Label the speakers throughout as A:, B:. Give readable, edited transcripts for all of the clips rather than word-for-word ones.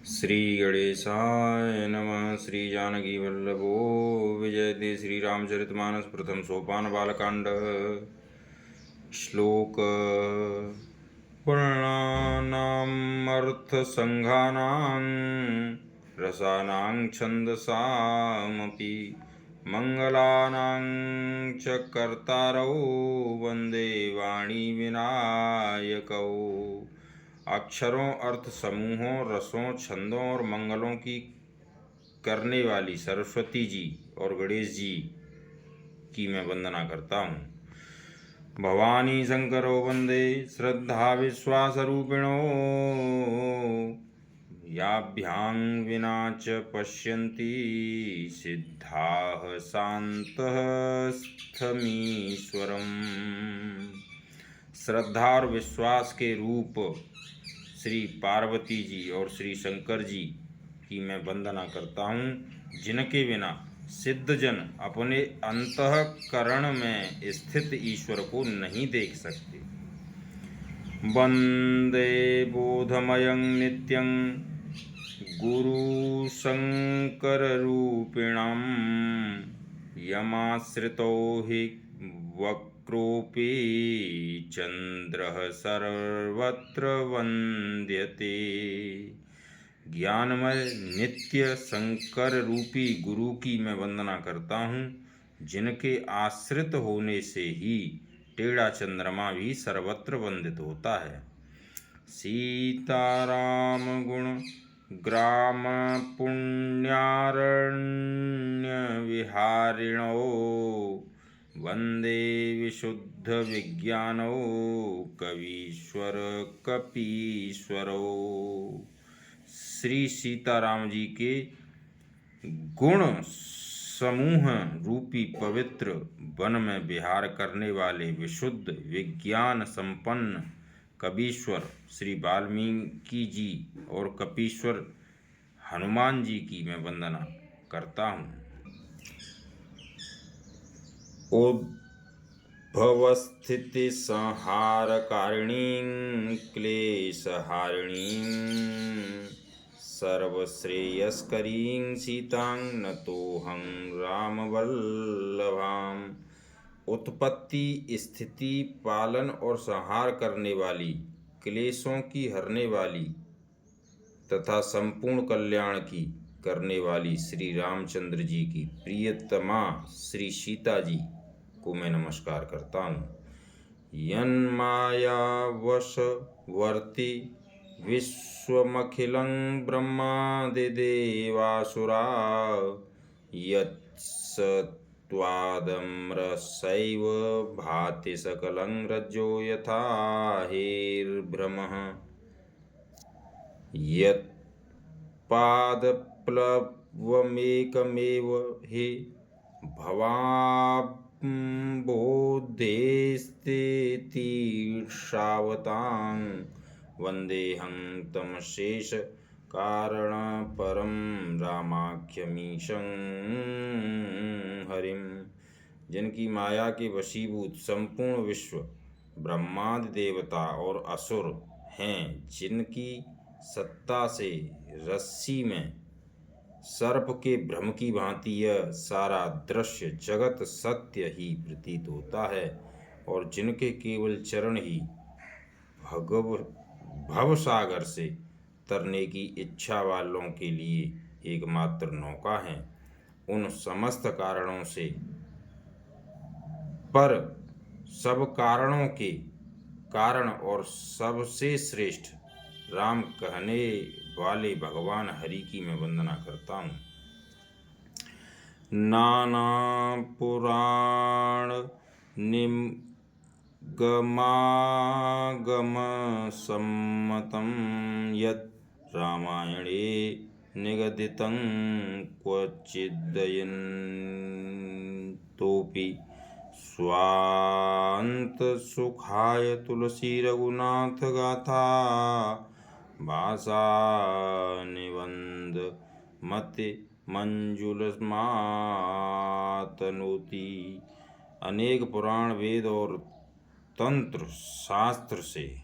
A: श्री गणेशाय नमः। श्री जानकी वल्लभो विजयते। श्री रामचरितमानस प्रथम सोपान बालकांड। श्लोक वर्णानाम् अर्थसंघानां रसानां छन्दसामपि मंगलानां च कर्तारौ वन्दे वाणी विनायकौ। अक्षरों, अर्थ समूहों, रसों, छंदों और मंगलों की करने वाली सरस्वती जी और गणेश जी की मैं वंदना करता हूँ। भवानी शंकरो वंदे श्रद्धा विश्वास रूपिणो याभ्यां विना च पश्यन्ति सिद्धाः शान्तः स्थमीश्वरम्। श्रद्धा और विश्वास के रूप श्री पार्वती जी और श्री शंकर जी की मैं वंदना करता हूँ, जिनके बिना सिद्धजन अपने अंतःकरण में स्थित ईश्वर को नहीं देख सकते। वंदे बोधमयं नित्यं गुरु शंकर रूपिणं यमाश्रितो हि वक्रोऽपि चंद्रः सर्वत्र वंद्यते। ज्ञानमय नित्य शंकर रूपी गुरु की मैं वंदना करता हूँ, जिनके आश्रित होने से ही टेढ़ा चंद्रमा भी सर्वत्र वंदित होता है। सीताराम गुण ग्राम पुण्यारण्य विहारिणो वंदे विशुद्ध विज्ञानो कवीश्वर कपीश्वरो। श्री सीताराम जी के गुण समूह रूपी पवित्र वन में विहार करने वाले विशुद्ध विज्ञान संपन्न कबीश्वर श्री वाल्मीकि जी और कपीश्वर हनुमान जी की मैं वंदना करता हूँ। उद्भवस्थिति संहारकारिणीं क्लेशहारिणीं सर्वश्रेयस्करीं सीतां नतोऽहं रामवल्लभाम्। उत्पत्ति, स्थिति, पालन और संहार करने वाली, क्लेशों की हरने वाली तथा संपूर्ण कल्याण की करने वाली श्री रामचंद्र जी की प्रियतमा श्री सीता जी को मैं नमस्कार करता हूँ। यन्मायावशवर्ती विश्वमखिलं ब्रह्मादिदेवासुरा यत्सत्त्वादमरसैव भाति सकलं रज्जो यथा हेर्भ्रमः। यत्पादप्लवमेकमेव हि भवाम्बोधेस्तेतीर्षावतां वन्देऽहं तमशेष कारणपरं रामाख्यमीशं हरिं। जिनकी माया के वशीभूत संपूर्ण विश्व ब्रह्मादि देवता और असुर हैं, जिनकी सत्ता से रस्सी में सर्प के भ्रम की भांति यह सारा दृश्य जगत सत्य ही प्रतीत होता है, और जिनके केवल चरण ही भवसागर से तरने की इच्छा वालों के लिए एकमात्र नौका है, उन समस्त कारणों से पर सब कारणों के कारण और सबसे श्रेष्ठ राम कहने वाले भगवान हरि की मैं वंदना करता हूँ। नाना पुराण निगमागम सम्मतं यत् रामायणे निगदितं क्वचिदयन्तोऽपि स्वान्तसुखाय तुलसी रघुनाथ गाथा भाषा निबंध मति मंजुलमातनोति। अनेक पुराण वेद और तंत्र शास्त्र से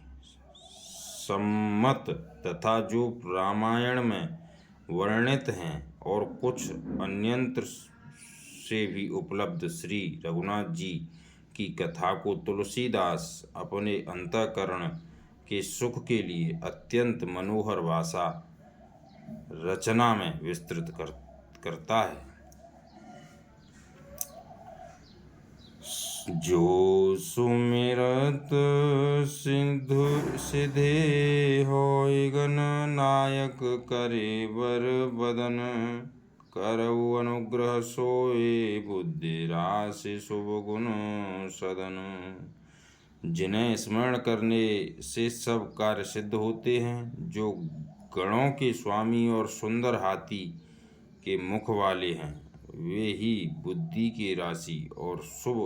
A: सम्मत तथा जो रामायण में वर्णित हैं और कुछ अन्यंत्र से भी उपलब्ध श्री रघुनाथ जी की कथा को तुलसीदास अपने अंतःकरण के सुख के लिए अत्यंत मनोहर भाषा रचना में विस्तृत करता है। जो सुमिरत सिद्धु सिधे होय गण नायक करे बर बदन करऊ अनुग्रह सोए बुद्धि राशि शुभ गुण सदन। जिन्हें स्मरण करने से सब कार्य सिद्ध होते हैं, जो गणों के स्वामी और सुंदर हाथी के मुख वाले हैं, वे ही बुद्धि के राशि और शुभ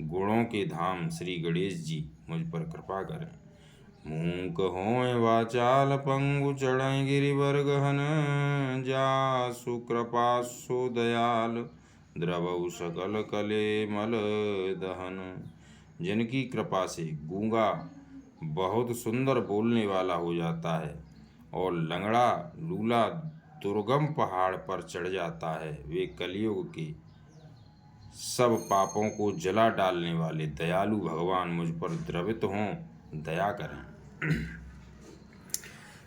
A: गुणों के धाम श्री गणेश जी मुझ पर कृपा करें। मूक होय वाचाल पंगु चढ़ई गिरिवर गहन जासु कृपा सो दयाल द्रवऊ सकल कले मल दहन। जिनकी कृपा से गूंगा बहुत सुंदर बोलने वाला हो जाता है और लंगड़ा लूला दुर्गम पहाड़ पर चढ़ जाता है, वे कलयुग के सब पापों को जला डालने वाले दयालु भगवान मुझ पर द्रवित हों, दया करें।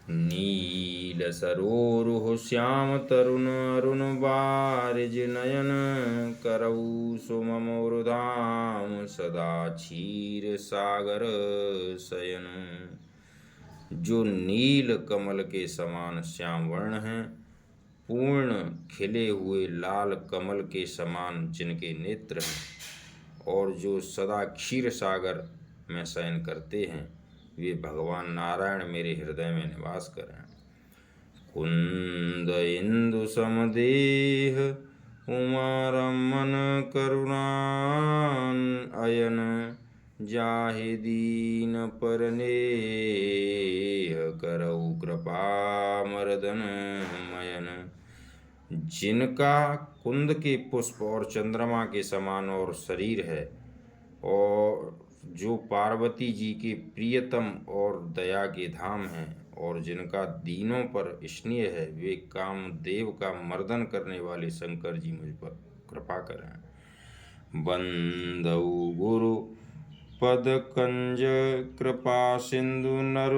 A: नील सरोरुह श्याम तरुण अरुण बारिज नयन करऊ सुममोर धाम सदा क्षीर सागर शयन। जो नील कमल के समान श्याम वर्ण हैं, पूर्ण खिले हुए लाल कमल के समान जिनके नेत्र हैं और जो सदा क्षीर सागर में शयन करते हैं, वे भगवान नारायण मेरे हृदय में निवास करें। कुंद इंदु समदेह उमा रमन करुणान अयन जाहि दीन परनेह करऊ कृपा मर्दन मयन। जिनका कुंद के पुष्प और चंद्रमा के समान और शरीर है और जो पार्वती जी के प्रियतम और दया के धाम हैं और जिनका दीनों पर स्नेह है, वे कामदेव का मर्दन करने वाले शंकर जी मुझ पर कृपा करें। बंदऊ गुरु पद कंज कृपा सिंधु नर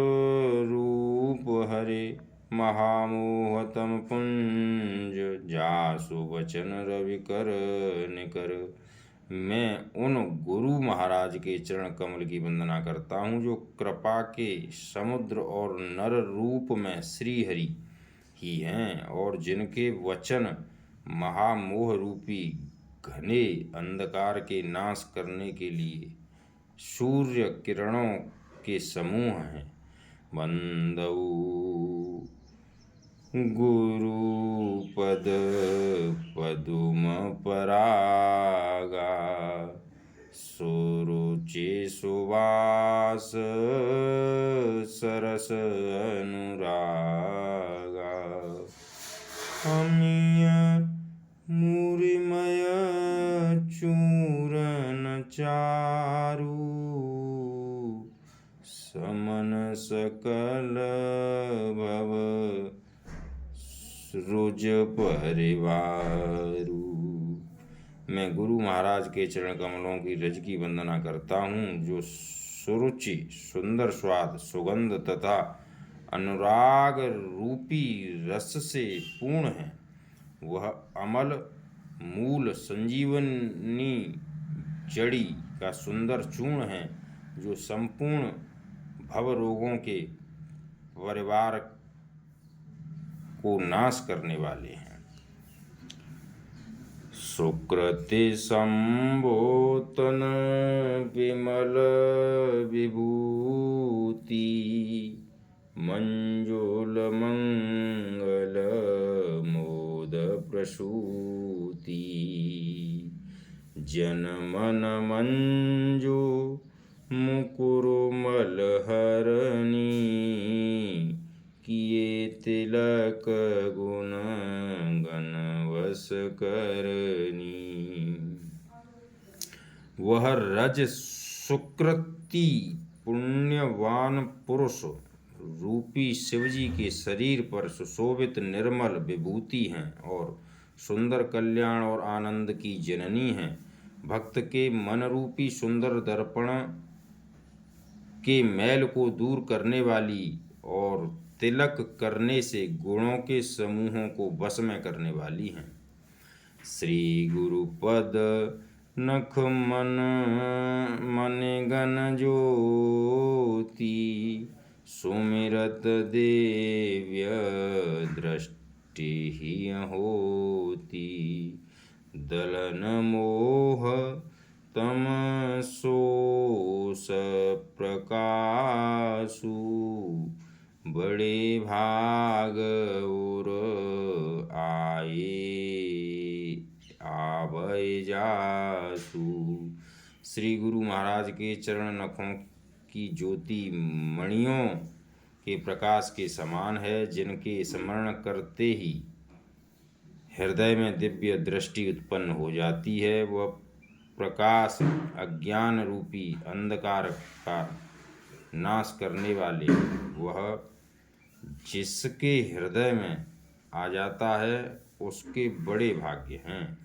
A: रूप हरे महामोहतम पुंज जासु वचन रवि कर निकर। मैं उन गुरु महाराज के चरण कमल की वंदना करता हूँ जो कृपा के समुद्र और नर रूप में श्री हरि ही हैं और जिनके वचन महामोह रूपी घने अंधकार के नाश करने के लिए सूर्य किरणों के समूह हैं। बंदऊ गुरु पद पदुम परागा सुरुचि सुवास सरस अनुरागा। अमीय मूरिमय चूरन चारु समन सकल भव रुज परिवारु। मैं गुरु महाराज के चरण कमलों की रज की वंदना करता हूँ जो सुरुचि सुंदर स्वाद सुगंध तथा अनुराग रूपी रस से पूर्ण है। वह अमल मूल संजीवनी जड़ी का सुंदर चूर्ण है जो संपूर्ण भव रोगों के परिवार को नाश करने वाले हैं। सुकृति संबोतन विमल विभूति मंजुल मंगल मोद प्रसूति जन मन मंजू मुकुरुमल हरणी किए तिलक गुण गण वस करनी। वह रज सुकृति पुण्यवान पुरुष रूपी शिवजी के शरीर पर सुशोभित निर्मल विभूति हैं और सुंदर कल्याण और आनंद की जननी हैं। भक्त के मन रूपी सुंदर दर्पण के मैल को दूर करने वाली और तिलक करने से गुणों के समूहों को वश में करने वाली हैं। श्री गुरुपद नख मन मन गण ज्योति सुमिरत देव्य दृष्टि ही होती। दलन मोह तम सोस प्रकाशु बड़े भाग और आए आभय जासु। श्री गुरु महाराज के चरण नखों की ज्योति मणियों के प्रकाश के समान है, जिनके स्मरण करते ही हृदय में दिव्य दृष्टि उत्पन्न हो जाती है। वह प्रकाश अज्ञान रूपी अंधकार का नाश करने वाले, वह जिसके हृदय में आ जाता है उसके बड़े भाग्य हैं।